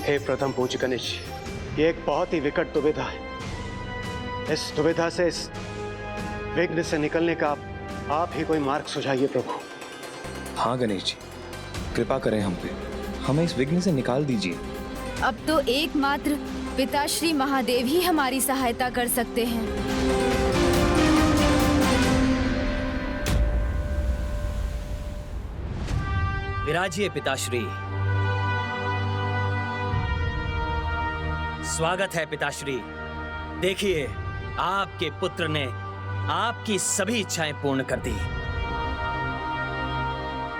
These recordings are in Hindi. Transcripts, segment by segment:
हे प्रथम पूज्य गणेश जी, ये एक बहुत ही विकट दुविधा है। इस दुविधा से, इस विघ्न से निकलने का आप ही कोई मार्ग सुझाइए प्रभु। हाँ गणेश जी, कृपा करें हम पे, हमें इस विघ्न से निकाल दीजिए। अब तो एकमात्र पिताश्री महादेव ही हमारी सहायता कर सकते हैं। विराजिए पिताश्री। स्वागत है पिताश्री। देखिए, आपके पुत्र ने आपकी सभी इच्छाएं पूर्ण कर दी।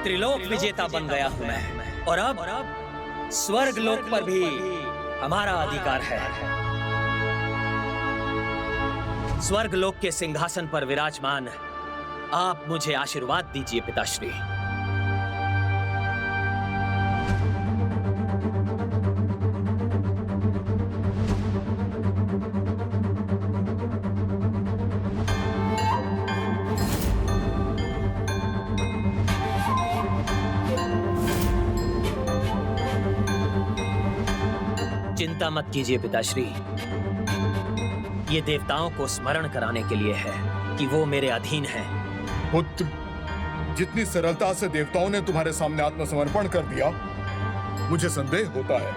त्रिलोक विजेता बन गया हूं मैं, और अब स्वर्ग लोक पर भी हमारा अधिकार है। स्वर्ग लोक के सिंहासन पर विराजमान आप मुझे आशीर्वाद दीजिए पिताश्री। चिंता मत कीजिए पिताश्री, ये देवताओं को स्मरण कराने के लिए है कि वो मेरे अधीन हैं। पुत्र, जितनी सरलता से देवताओं ने तुम्हारे सामने आत्मसमर्पण कर दिया, मुझे संदेह होता है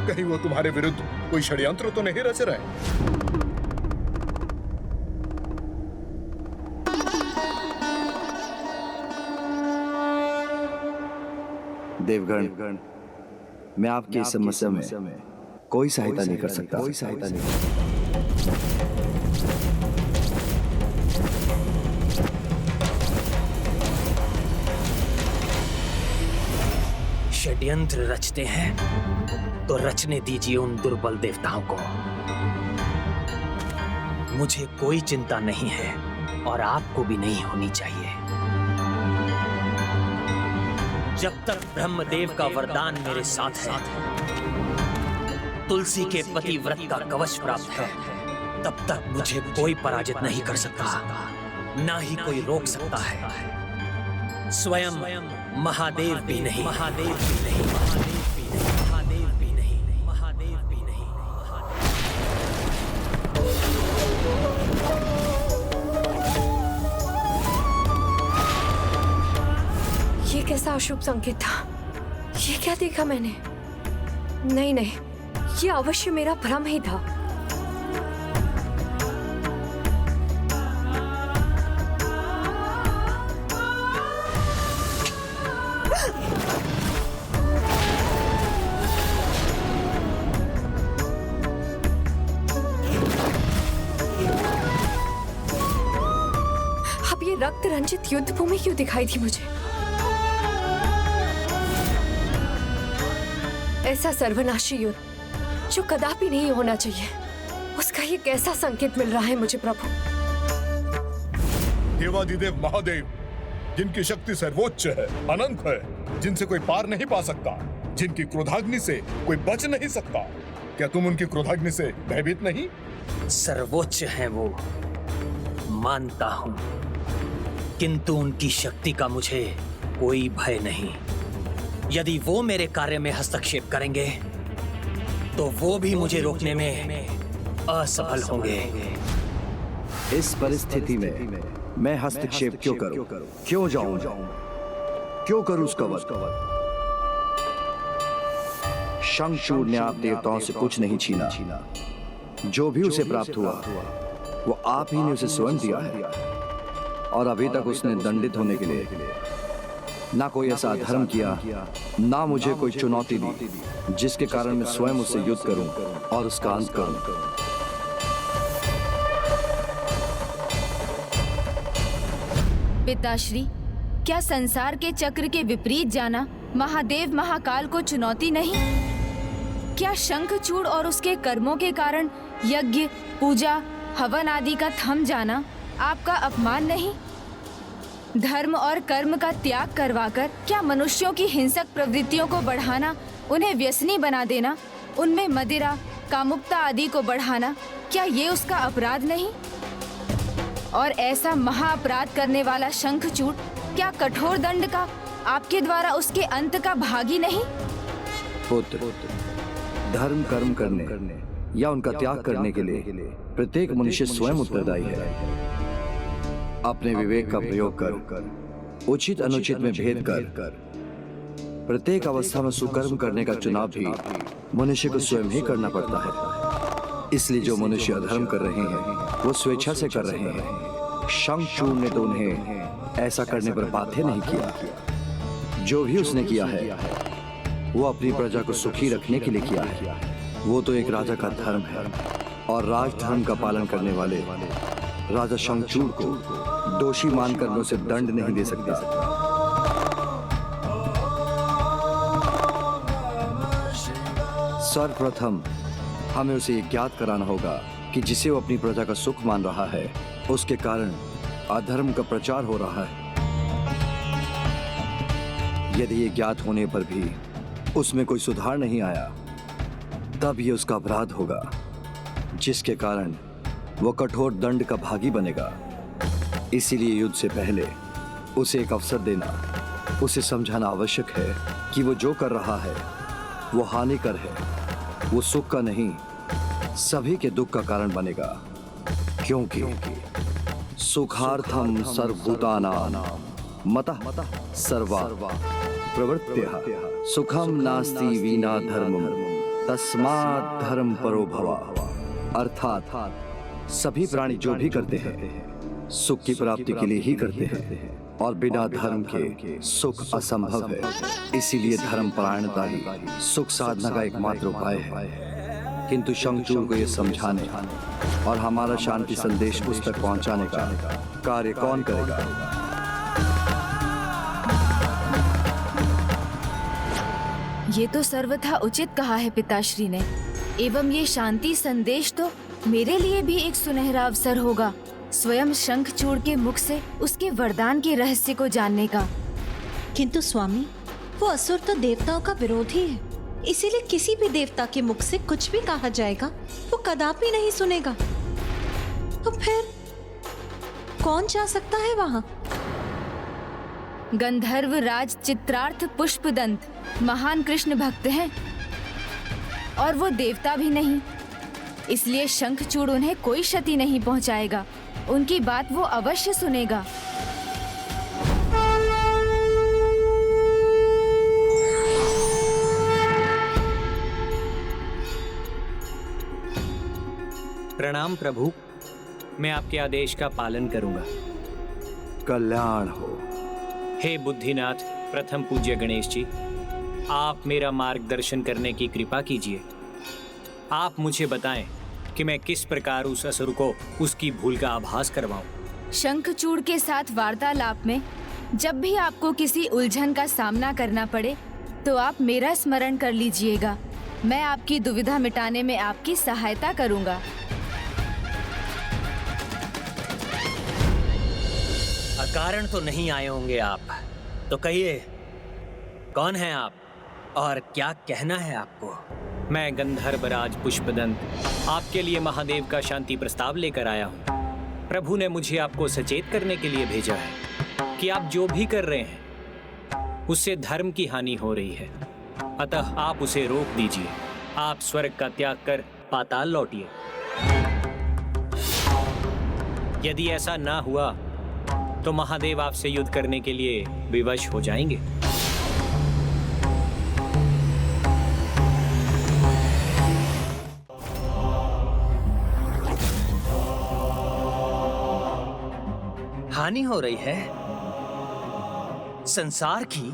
कहीं वो तुम्हारे विरुद्ध कोई षड्यंत्र तो नहीं रच रहे। देवगण, मैं आपकी इस समस्या में कोई सहायता नहीं कर सकता। षड्यंत्र रचते हैं तो रचने दीजिए उन दुर्बल देवताओं को। मुझे कोई चिंता नहीं है और आपको भी नहीं होनी चाहिए। जब तक ब्रह्मदेव का वरदान मेरे साथ है, तुलसी के पतिव्रत का कवच प्राप्त है, तब तक मुझे कोई पराजित नहीं कर सकता, ना ही कोई रोक सकता है। स्वयं महादेव भी नहीं, महादेव भी नहीं, महादेव भी नहीं, महादेव भी नहीं, ये कैसा अशुभ संकेत था? ये क्या देखा मैंने? नहीं नहीं, ये अवश्य मेरा भ्रम ही था। अब ये रक्त रंजित युद्ध भूमि क्यों दिखाई थी मुझे? ऐसा सर्वनाशी युद्ध जो कदापि नहीं होना चाहिए, उसका ये कैसा संकेत मिल रहा है मुझे प्रभु? देवाधिदेव महादेव, जिनकी शक्ति सर्वोच्च है, अनंत है, जिनसे कोई पार नहीं पा सकता, जिनकी क्रोधाग्नि से कोई बच नहीं सकता, क्या तुम उनकी क्रोधाग्नि से भयभीत नहीं? सर्वोच्च हैं वो, मानता हूं, किंतु उनकी शक्ति का मुझे कोई भय नहीं। यदि वो मेरे कार्य में हस्तक्षेप करेंगे तो वो भी मुझे रोकने में असफल होंगे। इस परिस्थिति में मैं हस्तक्षेप क्यों करूं? क्यों जाऊं? क्यों करूं उसका वध? शंखचूड़ ने आप देवताओं से कुछ नहीं छीना। जो भी उसे प्राप्त हुआ वो आप ही ने उसे स्वयं दिया है, और अभी तक उसने दंडित होने के लिए ना कोई ऐसा अधर्म किया, ना मुझे कोई चुनौती दी जिसके कारण मैं स्वयं उससे युद्ध करूं और उसका अंत करूं। पिताश्री, क्या संसार के चक्र के विपरीत जाना महादेव महाकाल को चुनौती नहीं? क्या शंखचूड़ और उसके कर्मों के कारण यज्ञ, पूजा, हवन आदि का थम जाना आपका अपमान नहीं? धर्म और कर्म का त्याग करवाकर क्या मनुष्यों की हिंसक प्रवृत्तियों को बढ़ाना, उन्हें व्यसनी बना देना, उनमें मदिरा, कामुकता आदि को बढ़ाना, क्या ये उसका अपराध नहीं? और ऐसा महाअपराध करने वाला शंखचूड़ क्या कठोर दंड का आपके द्वारा उसके अंत का भागी नहीं? पुत्र, धर्म कर्म करने या उनका त्याग करने के लिए प्रत्येक मनुष्य स्वयं उत्तरदायी है। अपने विवेक का प्रयोग कर उचित अनुचित में भेद कर प्रत्येक अवस्था में सुकर्म करने का चुनाव भी मनुष्य को स्वयं ही करना पड़ता है। इसलिए जो मनुष्य अधर्म कर रहे हैं वो स्वेच्छा से कर रहे हैं। शंखचूड़ ने तो उन्हें ऐसा करने पर बाध्य नहीं किया। जो भी उसने किया है वो अपनी प्रजा को सुखी रखने के लिए किया है। वो तो एक राजा का धर्म है और राजधर्म का पालन करने वाले राजा शंखचूड़ को दोषी मानकर मैं उसे दंड नहीं दे सकता। सर्वप्रथम हमें उसे ये ज्ञात कराना होगा कि जिसे वो अपनी प्रजा का सुख मान रहा है उसके कारण अधर्म का प्रचार हो रहा है। यदि ये ज्ञात होने पर भी उसमें कोई सुधार नहीं आया तब ये उसका अपराध होगा, जिसके कारण वो कठोर दंड का भागी बनेगा। इसीलिए युद्ध से पहले उसे एक अवसर देना, उसे समझाना आवश्यक है कि वो जो कर रहा है वो हानिकर है। वो सुख का नहीं सभी के दुख का कारण बनेगा, क्योंकि सुखार्थम सर्वभूतानां मतः सर्वा प्रवृत्त्यः सुखम नास्ति विना धर्मम तस्मात् धर्म परो भव। अर्थात सभी प्राणी जो भी करते हैं सुख की प्राप्ति के लिए ही करते हैं और बिना धर्म के सुख असंभव है। इसीलिए धर्म परायणता ही सुख साधना का एकमात्र उपाय है। किंतु शंखचूड़ को यह समझाने और हमारा शांति संदेश उस तक पहुंचाने का कार्य कौन करेगा? ये तो सर्वथा उचित कहा है पिताश्री ने। एवं ये शांति संदेश तो मेरे लिए भी एक सुनहरा अवसर होगा, स्वयं शंखचूड़ के मुख से उसके वरदान के रहस्य को जानने का। किंतु स्वामी, वो असुर तो देवताओं का विरोधी है, इसीलिए किसी भी देवता के मुख से कुछ भी कहा जाएगा वो कदापि नहीं सुनेगा। तो फिर कौन जा सकता है वहाँ? गंधर्व राज चित्रार्थ पुष्पदंत महान कृष्ण भक्त हैं और वो देवता भी नहीं, इसलिए शंखचूड़ उन्हें कोई क्षति नहीं पहुंचाएगा। उनकी बात वो अवश्य सुनेगा। प्रणाम प्रभु, मैं आपके आदेश का पालन करूंगा। कल्याण हो। हे बुद्धिनाथ प्रथम पूज्य गणेश जी, आप मेरा मार्गदर्शन करने की कृपा कीजिए। आप मुझे बताएं कि मैं किस प्रकार उस असुर को उसकी भूल का आभास करवाऊं। शंखचूड़ के साथ वार्तालाप में जब भी आपको किसी उलझन का सामना करना पड़े तो आप मेरा स्मरण कर लीजिएगा। मैं आपकी दुविधा मिटाने में आपकी सहायता करूंगा। अकारण तो नहीं आए होंगे आप, तो कहिए कौन हैं आप और क्या कहना है आपको? मैं गंधर्वराज पुष्पदंत आपके लिए महादेव का शांति प्रस्ताव लेकर आया हूँ। प्रभु ने मुझे आपको सचेत करने के लिए भेजा है कि आप जो भी कर रहे हैं उससे धर्म की हानि हो रही है, अतः आप उसे रोक दीजिए। आप स्वर्ग का त्याग कर पाताल लौटिए। यदि ऐसा ना हुआ तो महादेव आपसे युद्ध करने के लिए विवश हो जाएंगे। हानि हो रही है संसार की,